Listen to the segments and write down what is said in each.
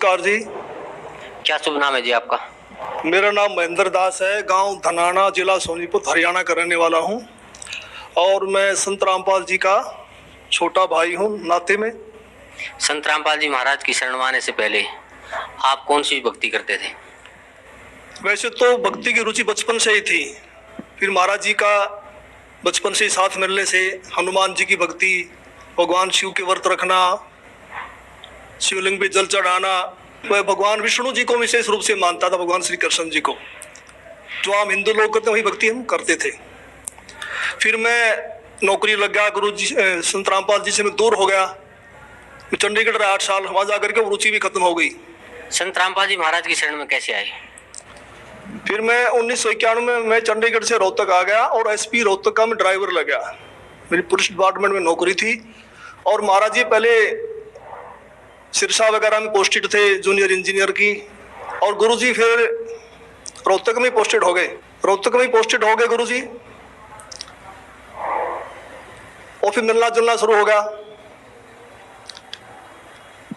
नमस्कार जी। क्या शुभ नाम है जी आपका? मेरा नाम महेंद्र दास है। गांव धनाना, जिला सोनीपत, हरियाणा का रहने वाला हूं और मैं संत रामपाल जी का छोटा भाई हूं नाते में। संत रामपाल जी महाराज की शरण में आने से पहले आप कौन सी भक्ति करते थे? वैसे तो भक्ति की रुचि बचपन से ही थी। फिर महाराज जी का बचपन से ही साथ मिलने से हनुमान जी की भक्ति, भगवान शिव के व्रत रखना, शिवलिंग पे जल चढ़ाना। वह भगवान विष्णु जी को विशेष रूप से मानता था, भगवान श्री कृष्ण जी को। जो आम हिंदू लोग करते वही भक्ति हम करते थे। फिर मैं नौकरी लग गया, गुरु जी संत रामपाल जी से मैं दूर हो गया। मैं चंडीगढ़ रहा 8 साल, वहाँ जाकर के रुचि भी खत्म हो गई। संत रामपाल जी महाराज की शरण में कैसे आए? फिर मैं 1991 में मैं चंडीगढ़ से रोहतक आ गया और एसपी रोहतक का मैं ड्राइवर लग गया। मेरी पुलिस डिपार्टमेंट में नौकरी थी और महाराज जी पहले सिरसा वगैरह में पोस्टेड थे, जूनियर इंजीनियर की। और गुरुजी फिर रोहतक में पोस्टेड हो गए। गुरुजी और फिर मिलना जुलना शुरू हो गया।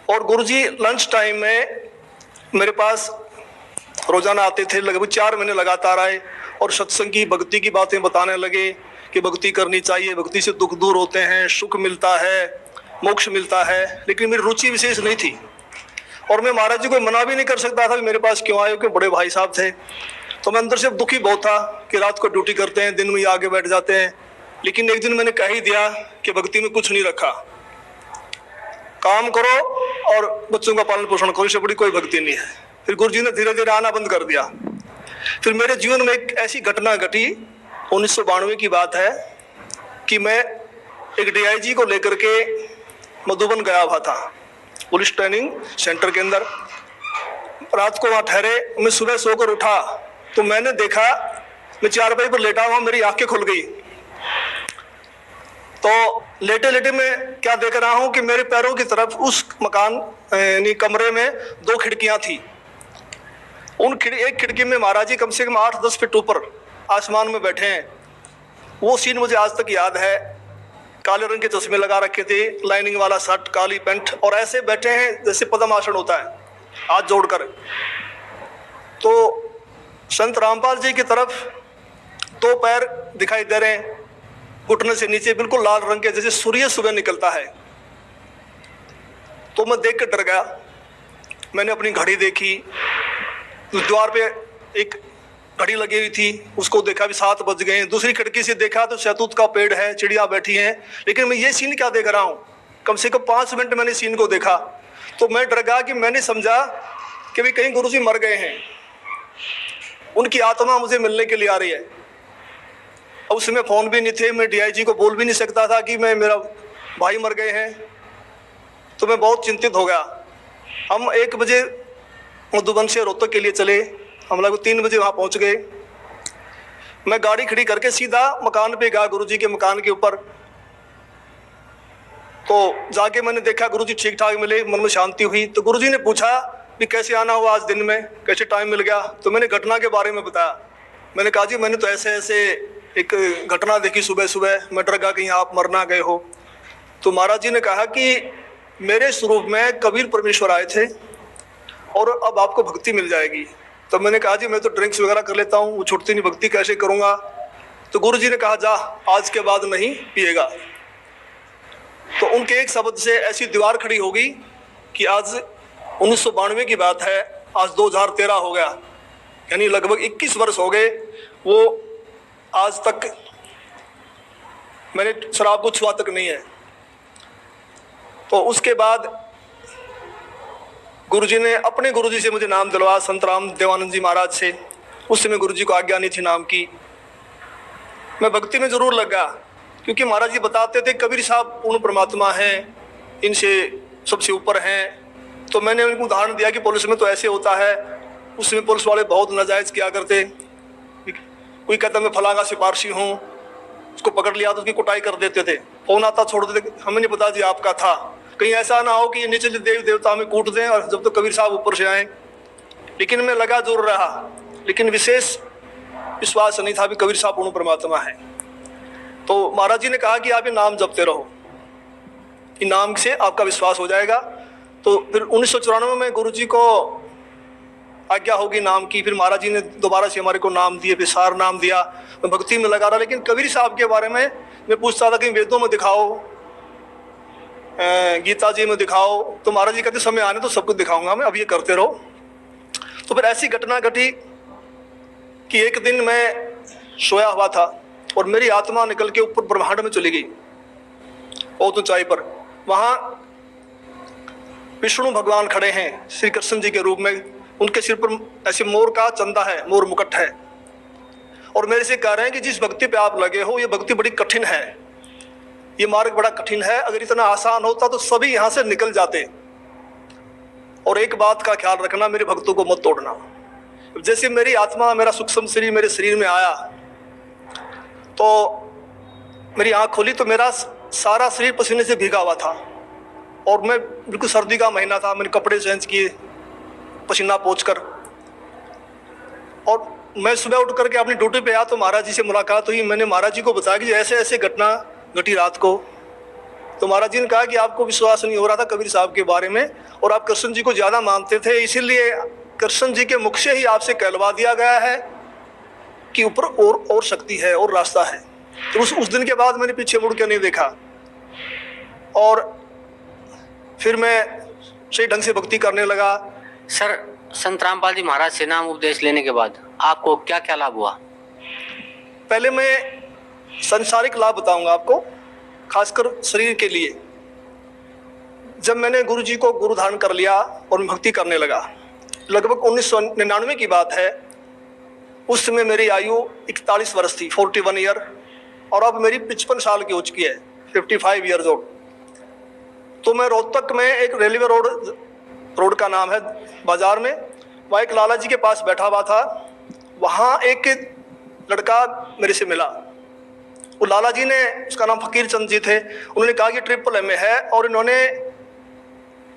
और गुरुजी लंच टाइम में मेरे पास रोजाना आते थे, लगभग 4 महीने लगातार आए और सत्संग की, भक्ति की बातें बताने लगे कि भक्ति करनी चाहिए, भक्ति से दुख दूर होते हैं, सुख मिलता है, मोक्ष मिलता है। लेकिन मेरी रुचि विशेष नहीं थी और मैं महाराज जी को मना भी नहीं कर सकता था कि मेरे पास क्यों आए, क्योंकि बड़े भाई साहब थे। तो मैं अंदर से दुखी बहुत था कि रात को ड्यूटी करते हैं, दिन में ही आगे बैठ जाते हैं। लेकिन एक दिन मैंने कह ही दिया कि भक्ति में कुछ नहीं रखा, काम करो और बच्चों का पालन पोषण करो, इससे बड़ी कोई भक्ति नहीं है। फिर गुरु जी ने धीरे धीरे आना बंद कर दिया। फिर मेरे जीवन में एक ऐसी घटना घटी, 1992 की बात है, कि मैं एक DIG को लेकर के मधुबन गया हुआ था, पुलिस ट्रेनिंग सेंटर के अंदर। रात को वहाँ ठहरे, मैं सुबह सोकर उठा तो मैंने देखा, मैं चारपाई पर लेटा हुआ, मेरी आंखें खुल गई। तो लेटे लेटे मैं क्या देख रहा हूँ कि मेरे पैरों की तरफ उस मकान यानी कमरे में 2 खिड़कियाँ थी। एक खिड़की में महाराज जी कम से कम 8-10 फीट ऊपर आसमान में बैठे हैं। वो सीन मुझे आज तक याद है। काले रंग के चश्मे लगा रखे थे, लाइनिंग वाला शर्ट, काली पैंट, और ऐसे बैठे हैं जैसे पद्मासन होता है, हाथ जोड़कर। तो संत रामपाल जी की तरफ 2 पैर दिखाई दे रहे हैं, घुटने से नीचे बिल्कुल लाल रंग के, जैसे सूर्य सुबह निकलता है। तो मैं देख कर डर गया। मैंने अपनी घड़ी देखी, द्वार पे एक घड़ी लगी हुई थी, उसको देखा भी 7 बज गए। दूसरी खिड़की से देखा तो शहतूत का पेड़ है, चिड़िया बैठी हैं। लेकिन मैं ये सीन क्या देख रहा हूँ, कम से कम 5 मिनट मैंने सीन को देखा। तो मैं डर गया कि मैंने समझा कि भी कहीं गुरुजी मर गए हैं, उनकी आत्मा मुझे मिलने के लिए आ रही है। अब उसमें फ़ोन भी नहीं थे, मैं DIG को बोल भी नहीं सकता था कि मेरा भाई मर गए हैं। तो मैं बहुत चिंतित हो गया। हम 1 बजे मधुबन से रोहतक के लिए चले, हम लगभग 3 बजे वहाँ पहुँच गए। मैं गाड़ी खड़ी करके सीधा मकान पे गया, गुरुजी के मकान के ऊपर। तो जाके मैंने देखा गुरुजी ठीक ठाक मिले, मन में शांति हुई। तो गुरुजी ने पूछा कि कैसे आना हुआ आज दिन में, कैसे टाइम मिल गया। तो मैंने घटना के बारे में बताया। मैंने कहा जी मैंने तो ऐसे ऐसे एक घटना देखी सुबह सुबह, मैं डर गया कहीं आप मर ना गए हो। तो महाराज जी ने कहा कि मेरे स्वरूप में कबीर परमेश्वर आए थे और अब आपको भक्ति मिल जाएगी। तो मैंने कहा जी मैं तो ड्रिंक्स वगैरह कर लेता हूँ, वो छूटती नहीं, भक्ति कैसे करूँगा। तो गुरु जी ने कहा जा, आज के बाद नहीं पिएगा। तो उनके एक शब्द से ऐसी दीवार खड़ी हो गई कि आज 1992 की बात है, आज 2013 हो गया, यानी लगभग 21 वर्ष हो गए। वो आज तक मैंने शराब को छुआ तक नहीं है। तो उसके बाद गुरुजी ने अपने गुरुजी से मुझे नाम दिलवाया, संत राम देवानंद जी महाराज से। उस समय गुरुजी को आज्ञा नहीं थी नाम की। मैं भक्ति में जरूर लगा क्योंकि महाराज जी बताते थे कबीर साहब पूर्ण परमात्मा हैं, इनसे सबसे ऊपर हैं। तो मैंने उनको उदाहरण दिया कि पुलिस में तो ऐसे होता है, उसमें पुलिस वाले बहुत नाजायज़ किया करते। कोई कहता मैं फलाना सिपारसी हूँ, उसको पकड़ लिया तो उसकी कुटाई कर देते थे, फोन आता छोड़ देते, हमें नहीं पता जी आपका था। कहीं ऐसा ना हो कि ये नीचे देव देवता हमें कूट दें और जब तो कबीर साहब ऊपर से आए। लेकिन मैं लगा जरूर रहा, लेकिन विशेष विश्वास नहीं था भी कबीर साहब पूर्ण परमात्मा है। तो महाराज जी ने कहा कि आप ये नाम जपते रहो, इन नाम से आपका विश्वास हो जाएगा। तो फिर 1994 में गुरुजी को आज्ञा होगी नाम की, फिर महाराज जी ने दोबारा से हमारे को नाम दिए, फिर सार नाम दिया। मैं भक्ति में लगा रहा, लेकिन कबीर साहब के बारे में मैं पूछता था कि वेदों में दिखाओ, गीता जी में दिखाओ, तो महाराज जी कहते समय आने तो सब कुछ दिखाऊंगा मैं, अब ये करते रहो। तो फिर ऐसी घटना घटी कि एक दिन मैं सोया हुआ था और मेरी आत्मा निकल के ऊपर ब्रह्मांड में चली गई, बहुत ऊंचाई पर। वहाँ विष्णु भगवान खड़े हैं श्री कृष्ण जी के रूप में, उनके सिर पर ऐसे मोर का चंदा है, मोर मुकुट है, और मेरे से कह रहे हैं कि जिस भक्ति पे आप लगे हो ये भक्ति बड़ी कठिन है, ये मार्ग बड़ा कठिन है, अगर इतना आसान होता तो सभी यहाँ से निकल जाते। और एक बात का ख्याल रखना, मेरे भक्तों को मत तोड़ना। जैसे मेरी आत्मा, मेरा सूक्ष्म शरीर मेरे शरीर में आया तो मेरी आँख खोली तो मेरा सारा शरीर पसीने से भीगा हुआ था, और मैं बिल्कुल सर्दी का महीना था, मैंने कपड़े चेंज किए पसीना पोंछकर, और मैं सुबह उठ करके अपनी ड्यूटी पे आया तो महाराज जी से मुलाकात हुई। मैंने महाराज जी को बताया कि ऐसे ऐसे घटना घटी रात को। तो महाराज जी ने कहा कि आपको विश्वास नहीं हो रहा था कबीर साहब के बारे में, और आप कृष्ण जी को ज़्यादा मानते थे, इसीलिए कृष्ण जी के मुख से ही आपसे कहलवा दिया गया है कि ऊपर और शक्ति है और रास्ता है। तो उस दिन के बाद मैंने पीछे मुड़ के नहीं देखा, और फिर मैं सही ढंग से भक्ति करने लगा। सर, संत रामपाल जी महाराज से नाम उपदेश लेने के बाद आपको क्या क्या लाभ हुआ? पहले मैं संसारिक लाभ बताऊंगा आपको, खासकर शरीर के लिए। जब मैंने गुरु जी को गुरु धारण कर लिया और मैं भक्ति करने लगा, लगभग 1999 की बात है, उस समय मेरी आयु 41 वर्ष थी, 41 ईयर, और अब मेरी 55 साल की हो चुकी है, 55 ईयर्स ओल्ड। तो मैं रोहतक में एक रेलवे रोड का नाम है बाजार में, वहाँ एक लाला जी के पास बैठा हुआ था। वहाँ एक लड़का मेरे से मिला, वो लाला जी ने, उसका नाम फकीर चंद जी थे, उन्होंने कहा कि ट्रिपल MA है और इन्होंने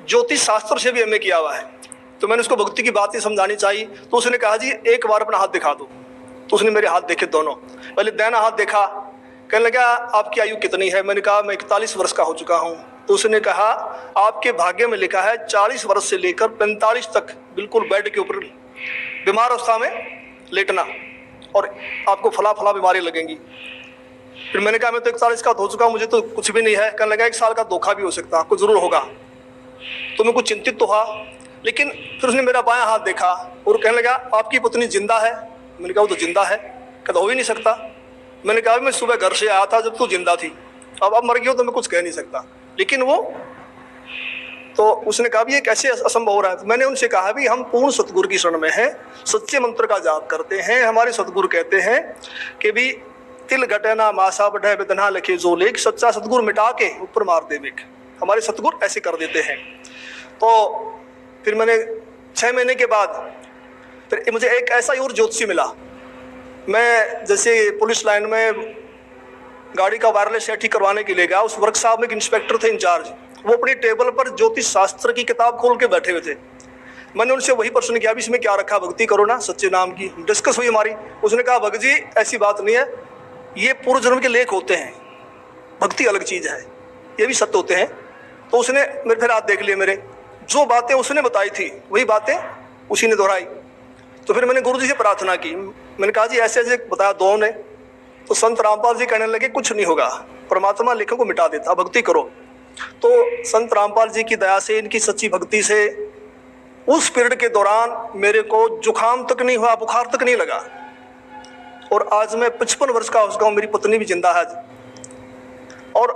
ज्योतिष शास्त्र से भी MA किया हुआ है। तो मैंने उसको भक्ति की बातें समझानी चाहिए, तो उसने कहा जी एक बार अपना हाथ दिखा दो। तो उसने मेरे हाथ देखे दोनों, पहले दाहिना हाथ देखा, कहने लगा आपकी आयु कितनी है? मैंने कहा मैं 41 वर्ष का हो चुका हूँ। तो उसने कहा आपके भाग्य में लिखा है 40 वर्ष से लेकर 45 तक बिल्कुल बेड के ऊपर बीमार अवस्था में लेटना, और आपको फला फला बीमारी लगेंगी। फिर मैंने कहा मैं तो 41 का हो चुका हूँ, मुझे तो कुछ भी नहीं है। कहने लगा 1 साल का धोखा भी हो सकता, आपको जरूर होगा। तो मैं कुछ चिंतित तो हुआ, लेकिन फिर उसने मेरा बायां हाथ देखा और कहने लगा आपकी पत्नी जिंदा है? मैंने कहा वो तो जिंदा है। कहता हो ही नहीं सकता। मैंने कहा मैं सुबह घर से आया था जब तू जिंदा थी, अब मर गई हो तो मैं कुछ कह नहीं सकता। लेकिन वो, तो उसने कहा भी ये कैसे असंभव हो रहा है? तो मैंने उनसे कहा भी हम पूर्ण सतगुरु की शरण में हैं, सच्चे मंत्र का जाप करते हैं। हमारे सतगुरु कहते हैं कि भी तिल घटना मासा बढ़े बेदना लिखे जो लेख, सच्चा सतगुरु मिटा के ऊपर मार दे बेक। हमारे सतगुरु ऐसे कर देते हैं। तो फिर मैंने 6 महीने के बाद फिर मुझे एक ऐसा ही और ज्योतिषी मिला। मैं जैसे पुलिस लाइन में गाड़ी का वायरलेस सेट ठीक करवाने के लिए गया, उस वर्कशॉप में एक इंस्पेक्टर थे इंचार्ज, वो अपनी टेबल पर ज्योतिष शास्त्र की किताब खोल के बैठे हुए थे। मैंने उनसे वही प्रश्न किया भी इसमें क्या रखा, भक्ति करो ना सच्चे नाम की। डिस्कस हुई हमारी। उसने कहा भगत जी ऐसी बात नहीं है, ये पूर्व जन्म के लेख होते हैं, भक्ति अलग चीज़ है, ये भी सत्य होते हैं। तो उसने मेरे फिर हाथ देख लिए, मेरे जो बातें उसने बताई थी वही बातें उसी ने दोहराई। तो फिर मैंने गुरु जी से प्रार्थना की, मैंने कहा जी ऐसे ऐसे बताया दो ने। तो संत रामपाल जी कहने लगे कुछ नहीं होगा, परमात्मा लेखों को मिटा देता, भक्ति करो। तो संत रामपाल जी की दया से, इनकी सच्ची भक्ति से उस पीरियड के दौरान मेरे को जुकाम तक नहीं हुआ, बुखार तक नहीं लगा। और आज मैं 55 वर्ष का हो चुका हूँ, मेरी पत्नी भी जिंदा है। और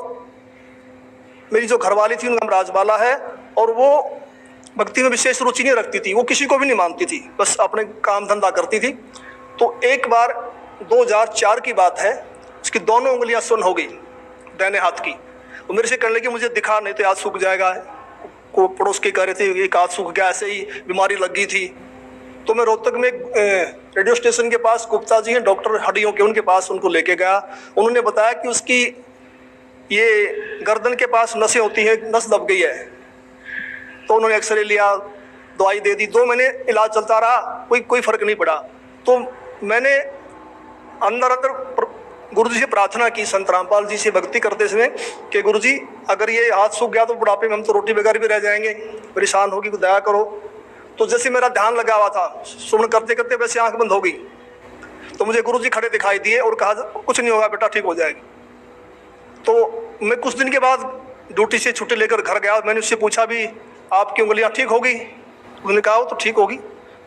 मेरी जो घरवाली थी उनका नाम राजबाला है, और वो भक्ति में विशेष रुचि नहीं रखती थी, वो किसी को भी नहीं मानती थी, बस अपने काम धंधा करती थी। तो एक बार 2004 की बात है, उसकी दोनों उंगलियां सुन्न हो गई दाहिने हाथ की। वो मेरे से कहने लगी मुझे दिखा नहीं तो हाथ सूख जाएगा। को पड़ोस के कह रहे थे एक हाथ सूख गया, ऐसे ही बीमारी लग गई थी। तो मैं रोहतक में रेडियो स्टेशन के पास गुप्ता जी हैं डॉक्टर हड्डियों के, उनके पास उनको लेके गया। उन्होंने बताया कि उसकी ये गर्दन के पास नसें होती हैं, नस दब गई है। तो उन्होंने एक्सरे लिया, दवाई दे दी, 2 महीने इलाज चलता रहा, कोई फर्क नहीं पड़ा। तो मैंने अंदर गुरुजी से प्रार्थना की, संत रामपाल जी से भक्ति करते समय कि गुरुजी अगर ये हाथ सूख गया तो बुढ़ापे में हम तो रोटी बगैर भी रह जाएंगे, परेशान होगी, तो दया करो। तो जैसे मेरा ध्यान लगा हुआ था, सुमन करते करते वैसे आंख बंद हो गई, तो मुझे गुरुजी खड़े दिखाई दिए और कहा कुछ नहीं होगा बेटा, ठीक हो जाएगी। तो मैं कुछ दिन के बाद ड्यूटी से छुट्टी लेकर घर गया। मैंने उससे पूछा भी आपकी उंगलियां ठीक होगी? उसने कहा वो तो ठीक होगी।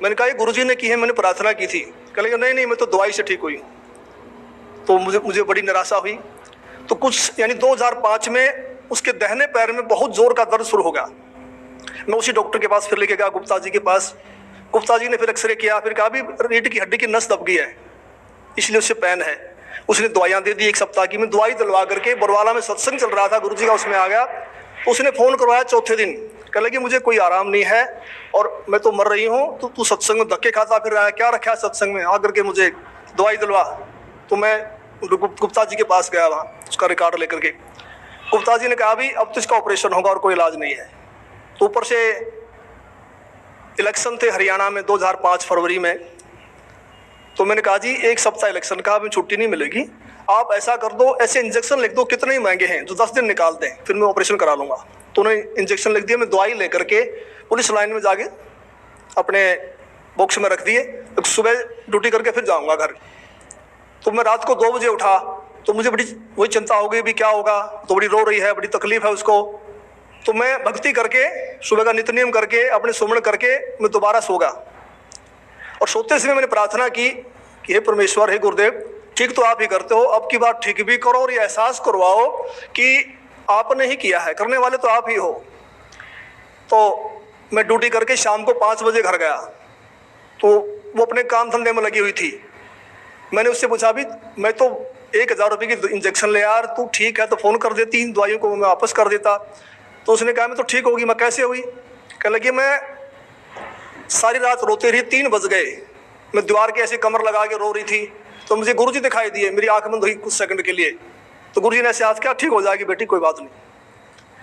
मैंने कहा ये गुरुजी ने की है, मैंने प्रार्थना की थी। कह लगे नहीं मैं तो दवाई से ठीक हुई। तो मुझे बड़ी निराशा हुई। तो कुछ यानी 2005 में उसके दाहिने पैर में बहुत जोर का दर्द शुरू हो गया। मैं उसी डॉक्टर के पास फिर लेके गया, गुप्ता जी के पास। गुप्ता जी ने फिर एक्सरे किया, फिर कहा भी रीढ़ की हड्डी की नस दब गई है, इसलिए उससे पेन है। उसने दवाइयाँ दे दी 1 सप्ताह की। मैं दवाई दिलवा करके बरवाला में सत्संग चल रहा था गुरुजी का, उसमें आ गया। तो उसने फ़ोन करवाया चौथे दिन, कह लगी मुझे कोई आराम नहीं है और मैं तो मर रही हूँ, तो तू सत्संग में धक्के खाता फिर रहा है, क्या रखा है सत्संग में, आकर के मुझे दवाई दिलवा। तो मैं गुप्ता जी के पास गया, वहाँ उसका रिकॉर्ड लेकर के। गुप्ता जी ने कहा भी अब तो इसका ऑपरेशन होगा और कोई इलाज नहीं है। तो ऊपर से इलेक्शन थे हरियाणा में 2005 फरवरी में। तो मैंने कहा जी 1 सप्ताह इलेक्शन का, हमें छुट्टी नहीं मिलेगी, आप ऐसा कर दो, ऐसे इंजेक्शन लिख दो कितने ही महंगे हैं जो 10 दिन निकाल दें, फिर मैं ऑपरेशन करा लूँगा। तो उन्होंने इंजेक्शन लिख दिया। मैं दवाई लेकर के पुलिस लाइन में जाके अपने बॉक्स में रख दिए। तो सुबह ड्यूटी करके फिर जाऊँगा घर। तो मैं रात को 2 बजे उठा, तो मुझे बड़ी वही चिंता हो गई भी क्या होगा, तो बड़ी रो रही है, बड़ी तकलीफ है उसको। तो मैं भक्ति करके सुबह का नित्य नियम करके अपने सुमन करके मैं दोबारा सो गया। और सोते समय मैंने प्रार्थना की कि हे परमेश्वर, हे गुरुदेव, ठीक तो आप ही करते हो, अब की बात ठीक भी करो और ये एहसास करवाओ कि आपने ही किया है, करने वाले तो आप ही हो। तो मैं ड्यूटी करके शाम को 5 बजे घर गया। तो वो अपने काम धंधे में लगी हुई थी। मैंने उससे पूछा भी मैं तो 1000 रुपये की इंजेक्शन ले यार, तू ठीक है तो फ़ोन कर देती, इन दवाइयों को मैं वापस कर देता। तो उसने कहा मैं तो ठीक होगी। मैं कैसे हुई? कहने लगी मैं सारी रात रोते रही, 3 बज गए, मैं दीवार के ऐसे कमर लगा के रो रही थी। तो मुझे गुरुजी दिखाई दिए, मेरी आंख बंद हुई कुछ सेकंड के लिए। तो गुरुजी ने ऐसे हाथ किया, ठीक हो जाएगी बेटी, कोई बात नहीं।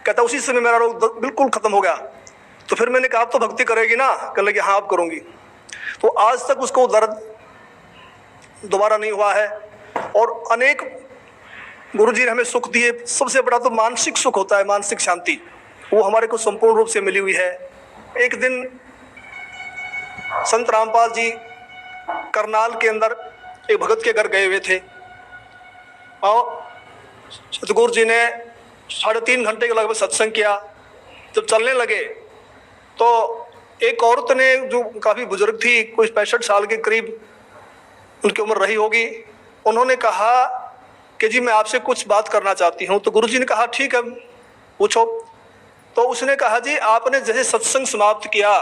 कहता उसी समय मेरा रोग बिल्कुल ख़त्म हो गया। तो फिर मैंने कहा आप तो भक्ति करेगी ना? कहने लगी हाँ आप करूँगी। तो आज तक उसको दर्द दोबारा नहीं हुआ है। और अनेक गुरुजी ने हमें सुख दिए। सबसे बड़ा तो मानसिक सुख होता है, मानसिक शांति, वो हमारे को संपूर्ण रूप से मिली हुई है। एक दिन संत रामपाल जी करनाल के अंदर एक भगत के घर गए हुए थे और सतगुरु जी ने 3.5 घंटे के लगभग सत्संग किया। जब चलने लगे तो एक औरत ने, जो काफ़ी बुजुर्ग थी, कोई 65 साल के करीब उनकी उम्र रही होगी, उन्होंने कहा कि जी मैं आपसे कुछ बात करना चाहती हूँ। तो गुरुजी ने कहा ठीक है पूछो। तो उसने कहा जी आपने जैसे सत्संग समाप्त किया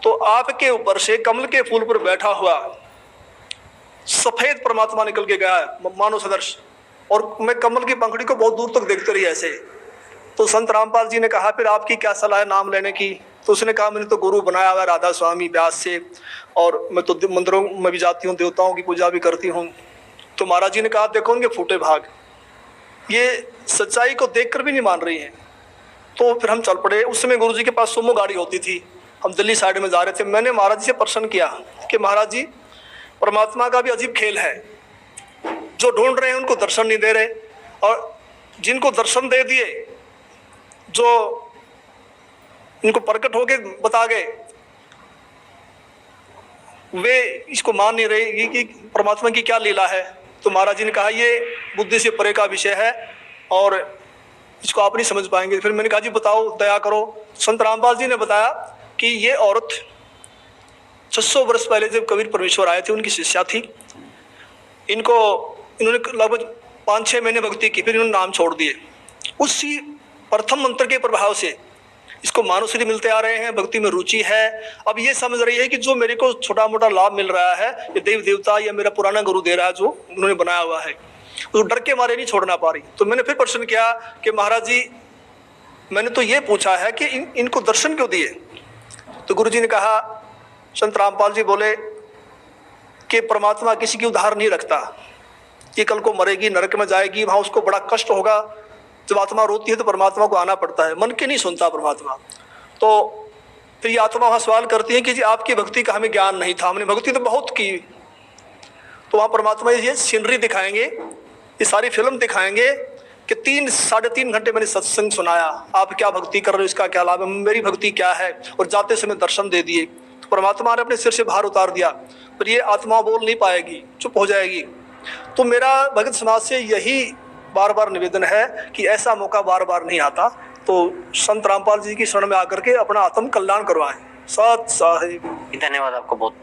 तो आपके ऊपर से कमल के फूल पर बैठा हुआ सफेद परमात्मा निकल के गया है, मानव सदृश, और मैं कमल की पंखड़ी को बहुत दूर तक देखते रही ऐसे। तो संत रामपाल जी ने कहा फिर आपकी क्या सलाह है नाम लेने की? तो उसने कहा मैंने तो गुरु बनाया हुआ राधा स्वामी व्यास से, और मैं तो मंदिरों में भी जाती हूँ, देवताओं की पूजा भी करती हूँ। तो महाराज जी ने कहा देखो उनके फूटे भाग, ये सच्चाई को देखकर भी नहीं मान रही हैं। तो फिर हम चल पड़े। उस समय गुरु जी के पास सुमो गाड़ी होती थी, हम दिल्ली साइड में जा रहे थे। मैंने महाराज जी से प्रश्न किया कि महाराज जी परमात्मा का भी अजीब खेल है, जो ढूंढ रहे हैं उनको दर्शन नहीं दे रहे, और जिनको दर्शन दे दिए, जो इनको प्रकट होके बता गए, वे इसको मान नहीं रहे कि परमात्मा की क्या लीला है। तो महाराज जी ने कहा ये बुद्धि से परे का विषय है और इसको आप नहीं समझ पाएंगे। फिर मैंने कहा जी बताओ, दया करो। संत रामपाल जी ने बताया कि ये औरत 600 वर्ष पहले जब कबीर परमेश्वर आए थे, उनकी शिष्या थी। इन्होंने लगभग 5-6 महीने भक्ति की, फिर इन्होंने नाम छोड़ दिए। उसी प्रथम मंत्र के प्रभाव से इसको मानुश्री मिलते आ रहे हैं, भक्ति में रुचि है। अब ये समझ रही है कि जो मेरे को छोटा मोटा लाभ मिल रहा है ये देव देवता या मेरा पुराना गुरु दे रहा है, जो उन्होंने बनाया हुआ है, तो डर के मारे नहीं छोड़ना पा रही। तो मैंने फिर प्रश्न किया कि महाराज जी मैंने तो ये पूछा है कि इनको दर्शन क्यों दिए? तो गुरु जी ने कहा, संत रामपाल जी बोले कि परमात्मा किसी की उधार नहीं रखता। ये कल को मरेगी, नरक में जाएगी, वहाँ उसको बड़ा कष्ट होगा। जब आत्मा रोती है तो परमात्मा को आना पड़ता है, मन के नहीं सुनता परमात्मा। तो फिर ये आत्मा वहाँ सवाल करती है कि जी आपकी भक्ति का हमें ज्ञान नहीं था, हमने भक्ति तो बहुत की। तो वहाँ परमात्मा ये सीनरी दिखाएंगे ये सारी फिल्म दिखाएंगे कि 3-3.5 घंटे मैंने सत्संग सुनाया, आप क्या भक्ति कर रहे हो, इसका क्या लाभ है, मेरी भक्ति क्या है, और जाते समय दर्शन दे दिए। तो परमात्मा ने अपने सिर से भार उतार दिया, पर ये आत्मा बोल नहीं पाएगी, चुप हो जाएगी। तो मेरा भगत समाज से यही बार बार निवेदन है कि ऐसा मौका बार बार नहीं आता, तो संत रामपाल जी की शरण में आकर के अपना आत्म कल्याण करवाएं। सत साहिब। धन्यवाद आपको बहुत।